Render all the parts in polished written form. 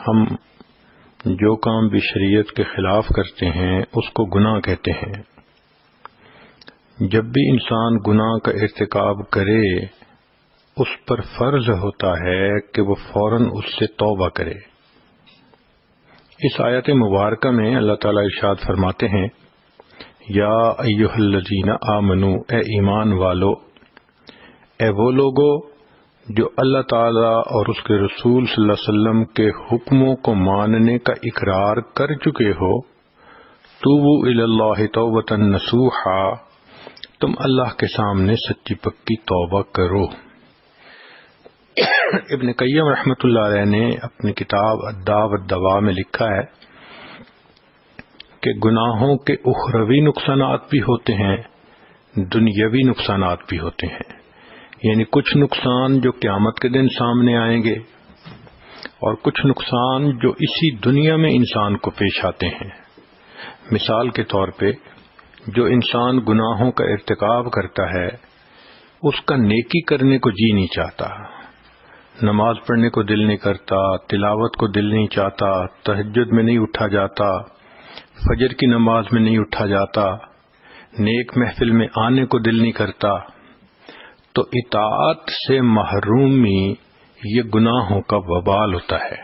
ہم جو کام بھی شریعت کے خلاف کرتے ہیں اس کو گناہ کہتے ہیں۔ جب بھی انسان گناہ کا ارتکاب کرے اس پر فرض ہوتا ہے کہ وہ فوراً اس سے توبہ کرے۔ اس آیت مبارکہ میں اللہ تعالیٰ ارشاد فرماتے ہیں، یا ایھا الذین آمنو، اے ایمان والو، اے وہ لوگو جو اللہ تعالیٰ اور اس کے رسول صلی اللہ علیہ وسلم کے حکموں کو ماننے کا اقرار کر چکے ہو، توبوا الی اللہ توبۃ نصوحا، تم اللہ کے سامنے سچی پکی توبہ کرو۔ ابن قیم رحمۃ اللہ علیہ نے اپنی کتاب الداء والدواء میں لکھا ہے کہ گناہوں کے اخروی نقصانات بھی ہوتے ہیں، دنیاوی نقصانات بھی ہوتے ہیں، یعنی کچھ نقصان جو قیامت کے دن سامنے آئیں گے اور کچھ نقصان جو اسی دنیا میں انسان کو پیش آتے ہیں۔ مثال کے طور پہ جو انسان گناہوں کا ارتکاب کرتا ہے اس کا نیکی کرنے کو جی نہیں چاہتا، نماز پڑھنے کو دل نہیں کرتا، تلاوت کو دل نہیں چاہتا، تہجد میں نہیں اٹھا جاتا، فجر کی نماز میں نہیں اٹھا جاتا، نیک محفل میں آنے کو دل نہیں کرتا، تو اطاعت سے محرومی یہ گناہوں کا وبال ہوتا ہے۔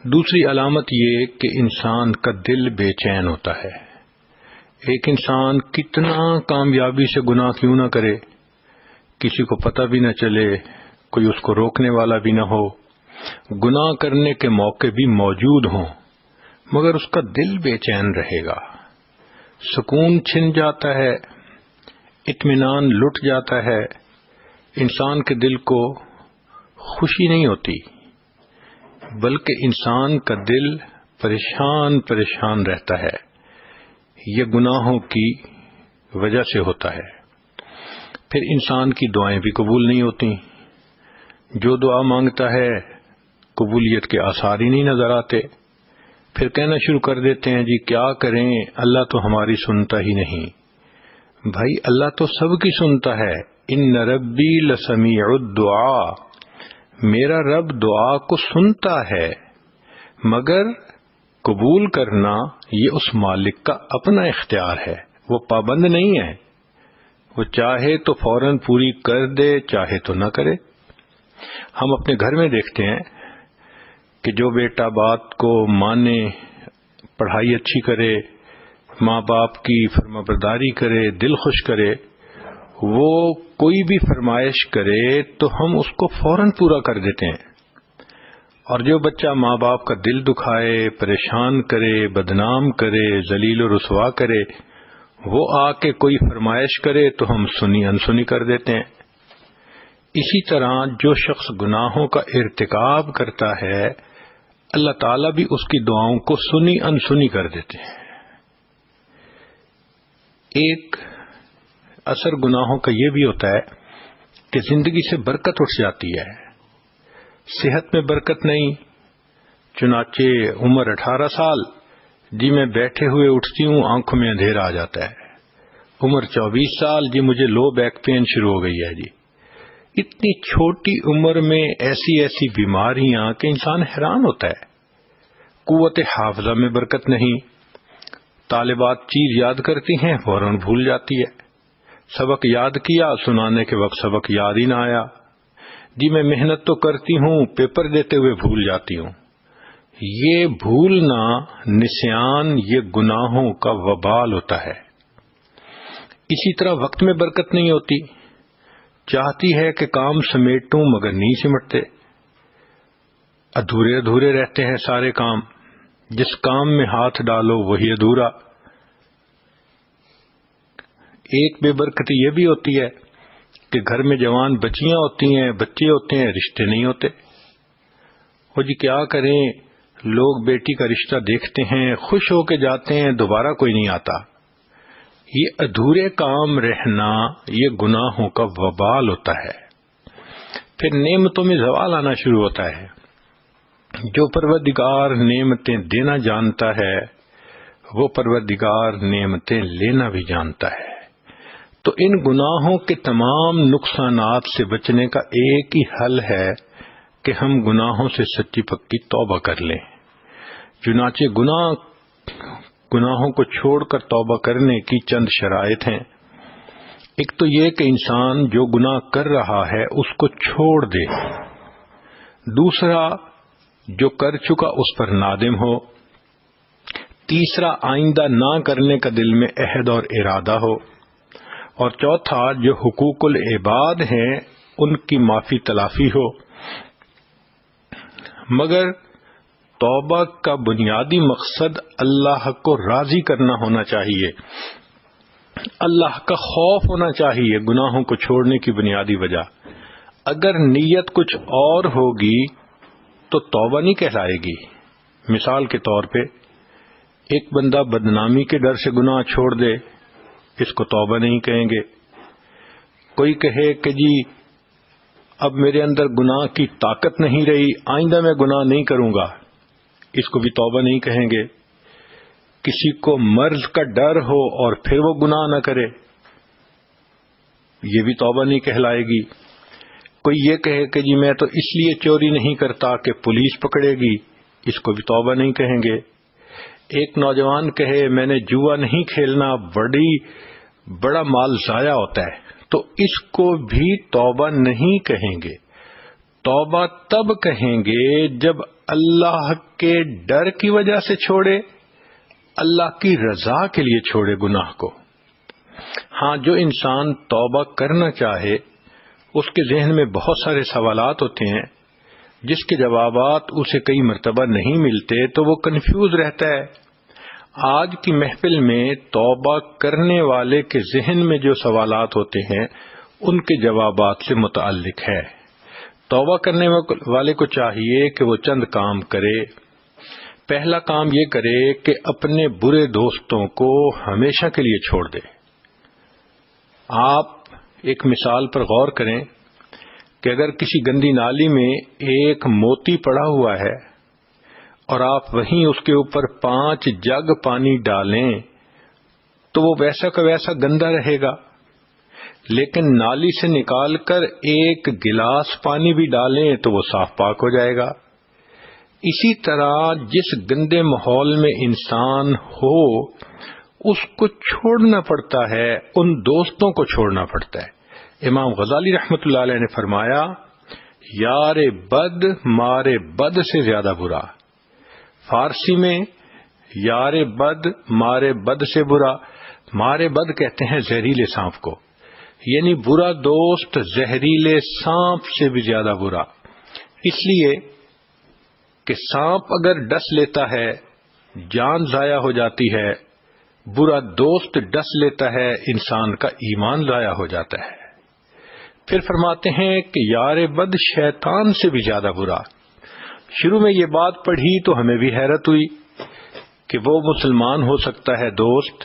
دوسری علامت یہ کہ انسان کا دل بے چین ہوتا ہے۔ ایک انسان کتنا کامیابی سے گناہ کیوں نہ کرے، کسی کو پتہ بھی نہ چلے، کوئی اس کو روکنے والا بھی نہ ہو، گناہ کرنے کے موقع بھی موجود ہوں، مگر اس کا دل بے چین رہے گا، سکون چھن جاتا ہے، اطمینان لٹ جاتا ہے، انسان کے دل کو خوشی نہیں ہوتی، بلکہ انسان کا دل پریشان پریشان رہتا ہے۔ یہ گناہوں کی وجہ سے ہوتا ہے۔ پھر انسان کی دعائیں بھی قبول نہیں ہوتی، جو دعا مانگتا ہے قبولیت کے آثار ہی نہیں نظر آتے، پھر کہنا شروع کر دیتے ہیں جی کیا کریں، اللہ تو ہماری سنتا ہی نہیں۔ بھائی اللہ تو سب کی سنتا ہے، ان ربی لسمیع الدعاء، میرا رب دعا کو سنتا ہے، مگر قبول کرنا یہ اس مالک کا اپنا اختیار ہے، وہ پابند نہیں ہے، وہ چاہے تو فوراً پوری کر دے، چاہے تو نہ کرے۔ ہم اپنے گھر میں دیکھتے ہیں کہ جو بیٹا بات کو مانے، پڑھائی اچھی کرے، ماں باپ کی فرما برداری کرے، دل خوش کرے، وہ کوئی بھی فرمائش کرے تو ہم اس کو فوراً پورا کر دیتے ہیں، اور جو بچہ ماں باپ کا دل دکھائے، پریشان کرے، بدنام کرے، ذلیل و رسوا کرے، وہ آ کے کوئی فرمائش کرے تو ہم سنی انسنی کر دیتے ہیں۔ اسی طرح جو شخص گناہوں کا ارتکاب کرتا ہے اللہ تعالیٰ بھی اس کی دعاؤں کو سنی انسنی کر دیتے ہیں۔ ایک اثر گناہوں کا یہ بھی ہوتا ہے کہ زندگی سے برکت اٹھ جاتی ہے، صحت میں برکت نہیں، چنانچہ عمر 18 سال، جی میں بیٹھے ہوئے اٹھتی ہوں آنکھوں میں اندھیرا آ جاتا ہے، عمر 24 سال، جی مجھے لو بیک پین شروع ہو گئی ہے۔ جی اتنی چھوٹی عمر میں ایسی ایسی بیماریاں کہ انسان حیران ہوتا ہے۔ قوت حافظہ میں برکت نہیں، طالبات چیز یاد کرتی ہیں فوراً بھول جاتی ہے، سبق یاد کیا، سنانے کے وقت سبق یاد ہی نہ آیا، جی میں محنت تو کرتی ہوں، پیپر دیتے ہوئے بھول جاتی ہوں۔ یہ بھولنا، نسیان، یہ گناہوں کا وبال ہوتا ہے۔ اسی طرح وقت میں برکت نہیں ہوتی، چاہتی ہے کہ کام سمیٹوں مگر نہیں سمٹتے، ادھورے ادھورے رہتے ہیں سارے کام، جس کام میں ہاتھ ڈالو وہی ادھورا۔ ایک بے برکتی یہ بھی ہوتی ہے کہ گھر میں جوان بچیاں ہوتی ہیں، بچے ہوتے ہیں، رشتے نہیں ہوتے۔ وہ جی کیا کریں، لوگ بیٹی کا رشتہ دیکھتے ہیں، خوش ہو کے جاتے ہیں، دوبارہ کوئی نہیں آتا۔ یہ ادھورے کام رہنا یہ گناہوں کا وبال ہوتا ہے۔ پھر نعمتوں میں زوال آنا شروع ہوتا ہے۔ جو پروردگار نعمتیں دینا جانتا ہے وہ پروردگار نعمتیں لینا بھی جانتا ہے۔ تو ان گناہوں کے تمام نقصانات سے بچنے کا ایک ہی حل ہے کہ ہم گناہوں سے سچی پکی توبہ کر لیں. چنانچہ گناہوں کو چھوڑ کر توبہ کرنے کی چند شرائط ہیں. ایک تو یہ کہ انسان جو گناہ کر رہا ہے اس کو چھوڑ دے. دوسرا، جو کر چکا اس پر نادم ہو. تیسرا، آئندہ نہ کرنے کا دل میں عہد اور ارادہ ہو. اور چوتھا، جو حقوق العباد ہیں ان کی معافی تلافی ہو. مگر توبہ کا بنیادی مقصد اللہ کو راضی کرنا ہونا چاہیے، اللہ کا خوف ہونا چاہیے گناہوں کو چھوڑنے کی بنیادی وجہ. اگر نیت کچھ اور ہوگی تو توبہ نہیں کہلائے گی. مثال کے طور پہ ایک بندہ بدنامی کے ڈر سے گناہ چھوڑ دے، اس کو توبہ نہیں کہیں گے. کوئی کہے کہ جی اب میرے اندر گناہ کی طاقت نہیں رہی، آئندہ میں گناہ نہیں کروں گا، اس کو بھی توبہ نہیں کہیں گے. کسی کو مرض کا ڈر ہو اور پھر وہ گناہ نہ کرے، یہ بھی توبہ نہیں کہلائے گی. کوئی یہ کہے کہ جی میں تو اس لیے چوری نہیں کرتا کہ پولیس پکڑے گی، اس کو بھی توبہ نہیں کہیں گے. ایک نوجوان کہے میں نے جوا نہیں کھیلنا، بڑا مال ضائع ہوتا ہے، تو اس کو بھی توبہ نہیں کہیں گے. توبہ تب کہیں گے جب اللہ کے ڈر کی وجہ سے چھوڑے، اللہ کی رضا کے لیے چھوڑے گناہ کو. ہاں، جو انسان توبہ کرنا چاہے اس کے ذہن میں بہت سارے سوالات ہوتے ہیں جس کے جوابات اسے کئی مرتبہ نہیں ملتے تو وہ کنفیوز رہتا ہے. آج کی محفل میں توبہ کرنے والے کے ذہن میں جو سوالات ہوتے ہیں ان کے جوابات سے متعلق ہے. توبہ کرنے والے کو چاہیے کہ وہ چند کام کرے. پہلا کام یہ کرے کہ اپنے برے دوستوں کو ہمیشہ کے لیے چھوڑ دے. آپ ایک مثال پر غور کریں کہ اگر کسی گندی نالی میں ایک موتی پڑا ہوا ہے اور آپ وہیں اس کے اوپر 5 جگ پانی ڈالیں تو وہ ویسا کا ویسا گندا رہے گا، لیکن نالی سے نکال کر 1 گلاس پانی بھی ڈالیں تو وہ صاف پاک ہو جائے گا. اسی طرح جس گندے ماحول میں انسان ہو اس کو چھوڑنا پڑتا ہے، ان دوستوں کو چھوڑنا پڑتا ہے. امام غزالی رحمۃ اللہ علیہ نے فرمایا، یار بد مارے بد سے زیادہ برا. فارسی میں یار بد مارے بد سے برا، مارے بد کہتے ہیں زہریلے سانپ کو، یعنی برا دوست زہریلے سانپ سے بھی زیادہ برا. اس لیے کہ سانپ اگر ڈس لیتا ہے جان ضائع ہو جاتی ہے، برا دوست ڈس لیتا ہے انسان کا ایمان ضائع ہو جاتا ہے. پھر فرماتے ہیں کہ یار بد شیطان سے بھی زیادہ برا. شروع میں یہ بات پڑھی تو ہمیں بھی حیرت ہوئی کہ وہ مسلمان ہو سکتا ہے دوست،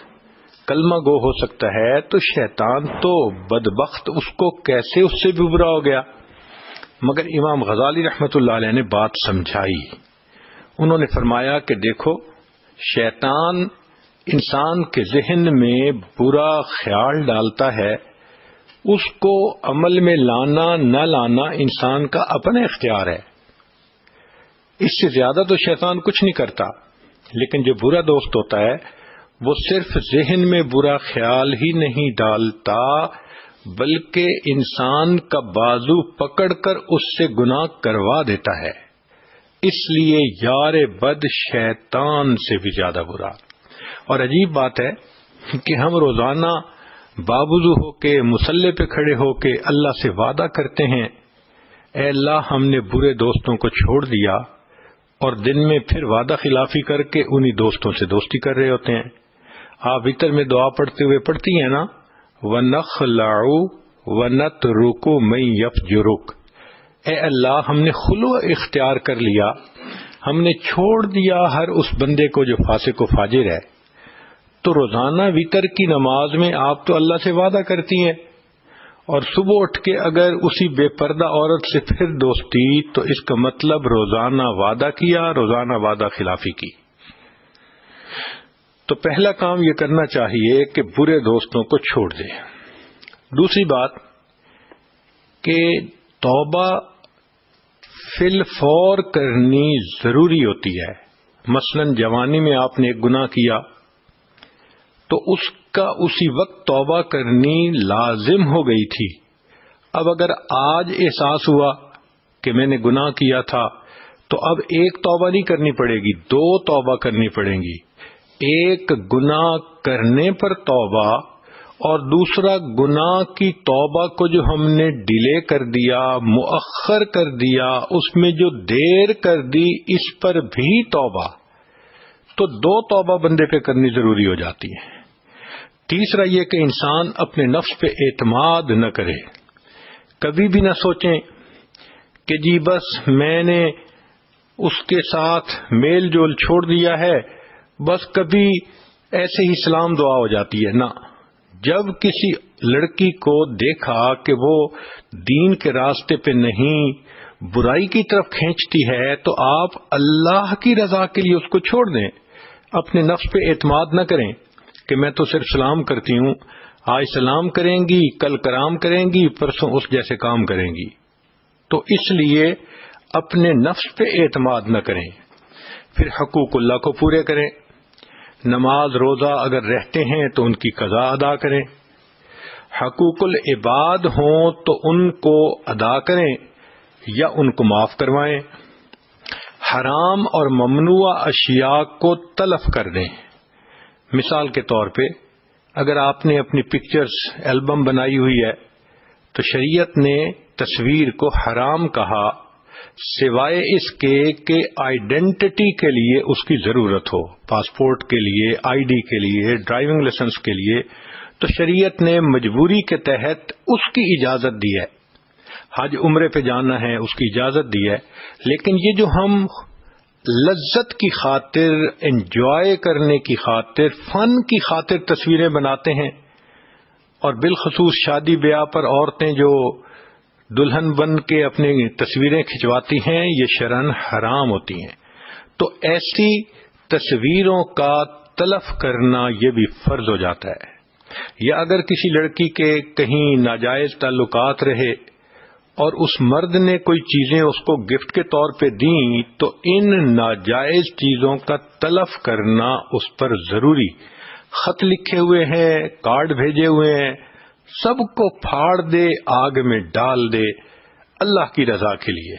کلمہ گو ہو سکتا ہے، تو شیطان تو بدبخت اس کو کیسے اس سے بھی برا ہو گیا. مگر امام غزالی رحمۃ اللہ علیہ نے بات سمجھائی. انہوں نے فرمایا کہ دیکھو، شیطان انسان کے ذہن میں برا خیال ڈالتا ہے، اس کو عمل میں لانا نہ لانا انسان کا اپنا اختیار ہے. اس سے زیادہ تو شیطان کچھ نہیں کرتا. لیکن جو برا دوست ہوتا ہے وہ صرف ذہن میں برا خیال ہی نہیں ڈالتا بلکہ انسان کا بازو پکڑ کر اس سے گناہ کروا دیتا ہے. اس لیے یار بد شیطان سے بھی زیادہ برا. اور عجیب بات ہے کہ ہم روزانہ بابوضو ہو کے مصلی پہ کھڑے ہو کے اللہ سے وعدہ کرتے ہیں، اے اللہ ہم نے برے دوستوں کو چھوڑ دیا، اور دن میں پھر وعدہ خلافی کر کے انہی دوستوں سے دوستی کر رہے ہوتے ہیں. آپ وتر میں دعا پڑھتے ہوئے پڑھتی ہیں نا، وَنَخْلَعُ وَنَتْرُكُ مَن يَفْجُرُكَ، اے اللہ ہم نے خلوع اختیار کر لیا، ہم نے چھوڑ دیا ہر اس بندے کو جو فاسق و فاجر ہے. تو روزانہ وتر کی نماز میں آپ تو اللہ سے وعدہ کرتی ہیں، اور صبح اٹھ کے اگر اسی بے پردہ عورت سے پھر دوستی، تو اس کا مطلب روزانہ وعدہ کیا، روزانہ وعدہ خلافی کی. تو پہلا کام یہ کرنا چاہیے کہ برے دوستوں کو چھوڑ دے. دوسری بات کہ توبہ فی الفور کرنی ضروری ہوتی ہے. مثلا جوانی میں آپ نے ایک گناہ کیا تو اس کا اسی وقت توبہ کرنی لازم ہو گئی تھی. اب اگر آج احساس ہوا کہ میں نے گناہ کیا تھا تو اب ایک توبہ نہیں کرنی پڑے گی، 2 توبہ کرنی پڑیں گی. ایک گناہ کرنے پر توبہ اور دوسرا گناہ کی توبہ کو جو ہم نے ڈیلے کر دیا، مؤخر کر دیا، اس میں جو دیر کر دی، اس پر بھی توبہ. تو 2 توبہ بندے پہ کرنی ضروری ہو جاتی ہے. تیسرا یہ کہ انسان اپنے نفس پہ اعتماد نہ کرے. کبھی بھی نہ سوچیں کہ جی بس میں نے اس کے ساتھ میل جول چھوڑ دیا ہے، بس کبھی ایسے ہی سلام دعا ہو جاتی ہے. نہ، جب کسی لڑکی کو دیکھا کہ وہ دین کے راستے پہ نہیں، برائی کی طرف کھینچتی ہے، تو آپ اللہ کی رضا کے لیے اس کو چھوڑ دیں. اپنے نفس پہ اعتماد نہ کریں کہ میں تو صرف سلام کرتی ہوں، آج سلام کریں گی، کل کرام کریں گی، پرسوں اس جیسے کام کریں گی. تو اس لیے اپنے نفس پہ اعتماد نہ کریں. پھر حقوق اللہ کو پورے کریں. نماز روزہ اگر رہتے ہیں تو ان کی قضا ادا کریں. حقوق العباد ہوں تو ان کو ادا کریں یا ان کو معاف کروائیں. حرام اور ممنوع اشیاء کو تلف کر دیں. مثال کے طور پہ اگر آپ نے اپنی پکچرز البم بنائی ہوئی ہے تو شریعت نے تصویر کو حرام کہا، سوائے اس کے کہ آئیڈینٹی کے لیے اس کی ضرورت ہو، پاسپورٹ کے لیے، آئی ڈی کے لیے، ڈرائیونگ لائسنس کے لیے. تو شریعت نے مجبوری کے تحت اس کی اجازت دی ہے. حج عمرے پہ جانا ہے اس کی اجازت دی ہے. لیکن یہ جو ہم لذت کی خاطر، انجوائے کرنے کی خاطر، فن کی خاطر تصویریں بناتے ہیں، اور بالخصوص شادی بیاہ پر عورتیں جو دلہن بن کے اپنی تصویریں کھنچواتی ہیں، یہ شرعاً حرام ہوتی ہیں. تو ایسی تصویروں کا تلف کرنا یہ بھی فرض ہو جاتا ہے. یا اگر کسی لڑکی کے کہیں ناجائز تعلقات رہے اور اس مرد نے کوئی چیزیں اس کو گفٹ کے طور پہ دیں، تو ان ناجائز چیزوں کا تلف کرنا اس پر ضروری. خط لکھے ہوئے ہیں، کارڈ بھیجے ہوئے ہیں، سب کو پھاڑ دے، آگ میں ڈال دے، اللہ کی رضا کے لیے.